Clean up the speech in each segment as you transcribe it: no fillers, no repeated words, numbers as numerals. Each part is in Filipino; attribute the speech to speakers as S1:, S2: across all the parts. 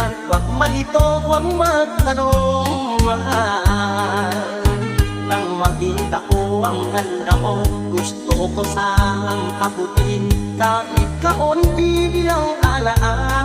S1: Huwag malito, huwag magtanong, mahal. Nang makita ko ang ganda mo, gusto ko sanang kaputin kahit kaunti ang alaala.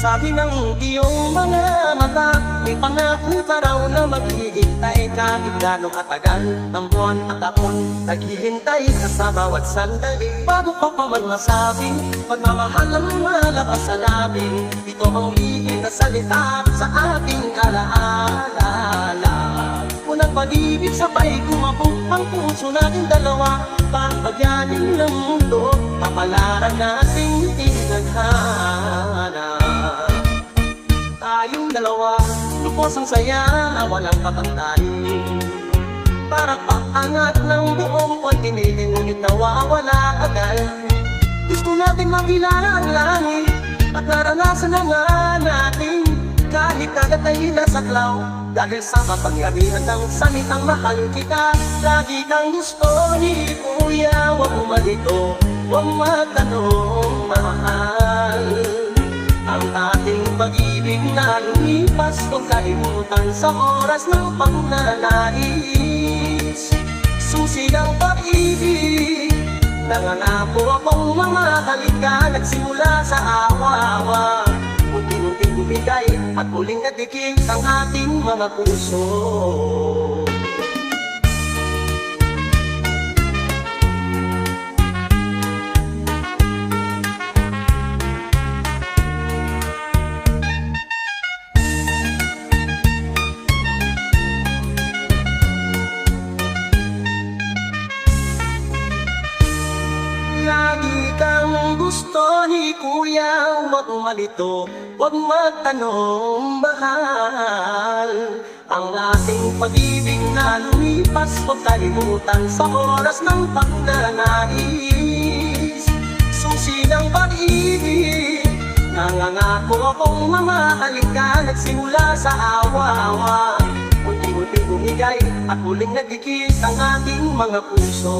S1: Sabi ng iyong mga mata, may pangako ka raw na maghihintay kahit gano'ng katagal. Ng buwan at taon, naghihintay ka sa bawat sandali. Bago ka pa man masabi, pagmamahal ang malabas sa labi. Ito ang lihim na salita sa ating alaala. Unang pag-ibig sabay kumabog ang puso natin dalawa. Pagpagyanin ng mundo, papalaran nating tinadhana. Tayong dalawa, lupos ang saya na walang papantayin. Para paangat ng buong kontinente, ngunit nawawala agad. Gusto natin makilala ang langit at naranasan na nga natin kahit agad ay nasaklaw. Dahil sa kapangyarihan ng salitang mahal kita, lagi kang gusto ni Kuya. Huwag umalito, huwag magtanong, mahal. Ang ating pag-ibig na lumipas, kung kalimutan sa oras ng pagnanais. Susi ng pag-ibig, nangangako akong mamahalin ka. Nagsimula sa awa-awa, unti-unting bumigay at muling nadikit ang ating mga puso. Lagi kang gusto ni Kuya, huwag malito, huwag magtanong, mahal. Ang ating pag-ibig na lumipas, huwag kalimutan sa oras ng pagnanais. Susi ng pag-ibig, nangangako akong mamahalin ka. Nagsimula sa awa-awa, unti-unting bumigay at muling nagdikit ang ating mga puso.